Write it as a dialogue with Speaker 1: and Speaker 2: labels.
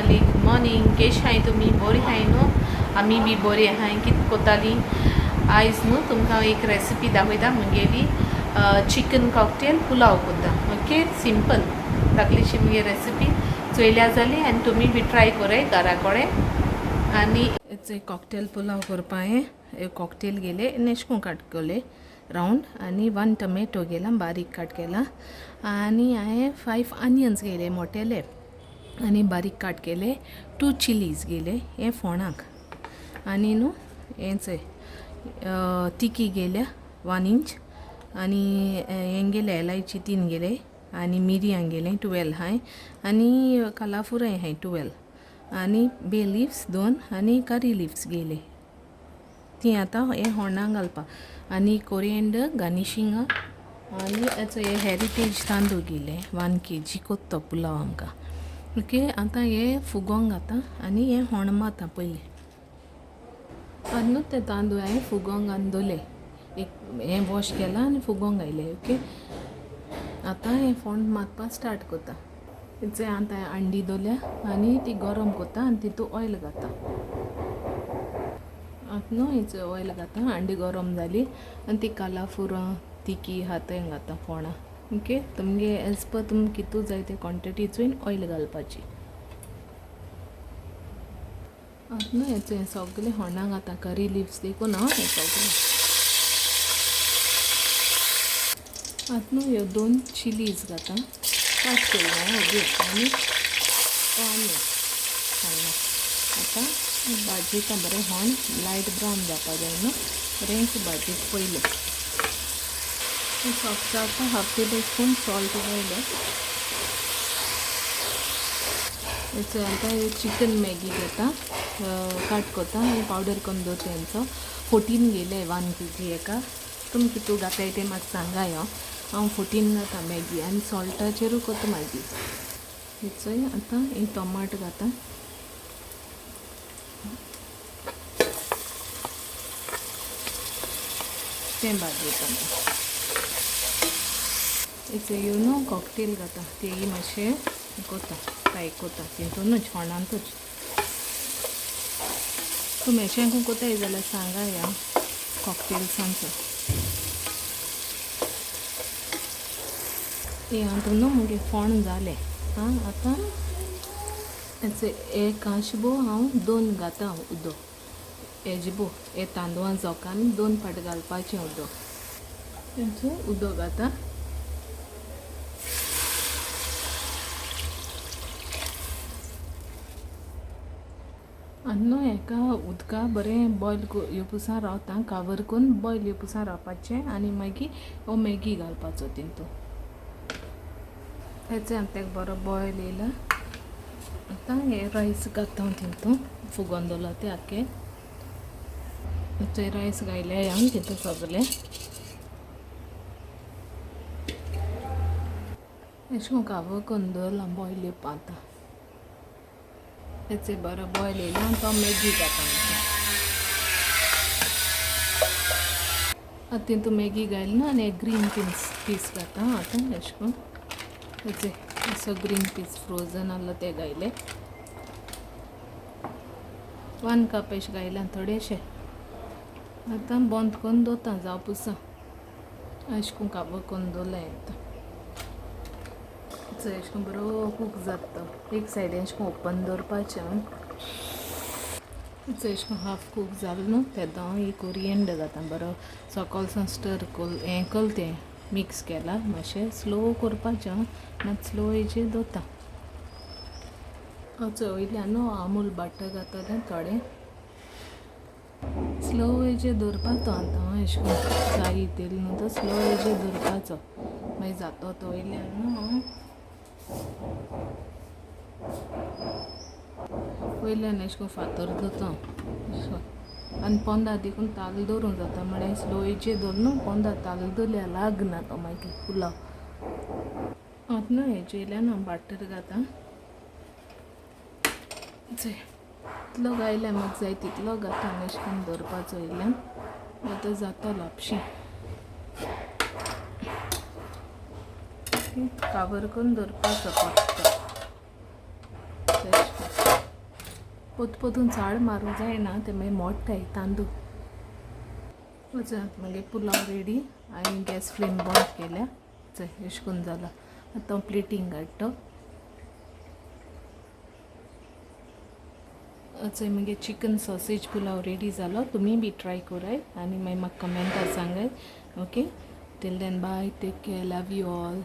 Speaker 1: Family good morning केश हाय तुमी बरी हाय न्हू आमी बी बरी आहाय कित कोताली आयज न्हू तुमकां एक रेसिपी दाखयता मुगेली चिकन कॉकटेल पुलाव कोता ओके सिंपल धाकलीशी मुगे रेसिपी चोयल्या जाली आनी तुमी बी ट्राय कोराय घरा कडेन आनी कॉकटेल पुलाव करपाक कॉकटेल गेले नेशको काट केले राउंड आनी 1 टमेटो गेला बारीक काट केला आनी हांवें 5 ऑनियन्स गेले मोटेले आनी बारीक काट केले 2 चिलीज गेले हे फोणाक आनी न्हू हेंच तिकी गेल्या 1 इंच आनी हें गेले इलायची 3 गेले आनी मिरयां गेले 12 हाय आनी कालाफुराय हाय 12 आनी बे लिव्स 2 आनी करी लिव्स गेले ती आतां हे होणाक घालपा आनी कोरिएंडर गार्निशिंग आनी हे हेरिटेज तांदूळ गेले 1 kg कोत्तो पुलाव आमकां ओके आतां हे फुगोंक घाता आनी हे होण माता पयलीं आनी न्हू ते तांदूळ हांवें फुगोंक घालून दवरले एक हें वॉश केला आनी फुगोंक घायले ओके आतां हें फोंड मातपा स्टार्ट कोता तें आतां अंडी दवरल्या आनी ती गरम कोता आनी तितू ऑयल घाता आतां न्हू हेच ऑयल घाता अंडी गरम जाली आनी ती कालाफुरां तिकी हातें घाता फोंडा ओके तुमगे एज पर तुमकां कितू जाय ते क्वॉन्टिटी चोयन ऑयल घालपाची आतां न्हू हें सगळें होणाक घाता करी लिव्स देखून हांव हें सगळें आतां न्हू ह्यो 2 चिलीज घाता काट केल्ले आनी ऑनियन आतां भाजयेक बरें होण लायट ब्रावन जावपा जाय न्हू बरेंच भाजयेक पयलें सॉफ्ट जावपा 1/2 टेबलस्पून सॉल्ट घायलें हेचो आतां चिकन मॅगी घेता काट कोता आनी पावडर करून दवरता तेंचो 14 गेले 1 kg हेका तुमी कितू घाताय ते म्हाका सांगाय हांव 14 घाता मॅगी आनी सॉल्टाचेरू कोता मॅगी हेचोय आतां हे टोमाट घाता तें भाजयता इट्स यू नो कॉकटेल घाता तेही मातशें कोता फ्राय कोता तितूनूच होणांतूच तूं मेशेंकू कोताय जाल्यार सांगाय कॉकटेल्सांचो हे हातून न्हू मुगे फोण जालें आतां हे कांशबो हांव 2 घाता उदक हेजिबो हे तांदूळा जोकान 2 पाट घालपाचें उदक तेंचो उदक घाता आनी न्हू हेका उदका बरें बॉयल येवपुसा रावता कावर करून बॉयल येवपुसा रावपाचें आनी मागीर हो मॅगी घालपाचो तितू हेचें आतां तेका बरो बॉयल येयला आतां हे रायस घाता तितू फुगोवन दवरला ते आख्खे रायस घायले हांव तितू सगलें अशें करून कावर करून दवरला बॉयल येवपा आतां हेचें बरो बॉयल येयला आनी तो मॅगी घाता आतां तितू मॅगी घायला न्हू आनी ग्रीन पीस घाता आतां अशें करून हेचें असो ग्रीन पीस फ्रोझन आहलो ते घायले 1 कप अशें घायला थोडेशें आतां बंद करून दवरता जावपुसा अशें करून काबर करून दवरला आतां अशें करून बरो कूक जाता एक सायडीन अशें करून ओपन दवरपाचें अशें करून हाफ कूक जालें न्हू तेदो हांव ही कोरिएंडर घाता बरो सकाळसान स्टर हें कल तें मिक्स केला मातशें स्लो करपाचें मात स्लो हेजेर दवरता वयल्यान न्हू अमूल बटर घातलें थोडें स्लो हेजेर दवरपाचो आतां अशें करून जायी तेल न्हू तो स्लो हेजेर दवरपाचो मागीर जातो तो वयल्यान न्हू वयल्यान अशें करून फातर दवरता आनी 15 देखून ताल दवरूंक जाता म्हळ्यार स्लो हेजेर दवर न्हू 15 ताल दवरल्यार लागना तो मागीर पुलाव आतां न्हू हेजे वयल्यान हांव बटर घाता तितलो घायल्यार म्हाका जाय तितलो घाता आनी अशें करून दवरपाचो वयल्यान आतां जातो लापशी कावर करून दवरपाचो फक्त पोतून चाळ मारूं जायना ते मागीर मोडटाय तांदूळ. मागीर पुलाव रेडी. हांवें गॅस फ्लेम बंद केल्या. चल अशें करून जाला. आतां प्लेटींग काडटा. चल मागीर चिकन सॉसेज पुलाव रेडी जालो. तुमी बी ट्राय कराय आनी मागीर म्हाका कमेंटार सांगाय. Okay, till then bye, take care, love you all.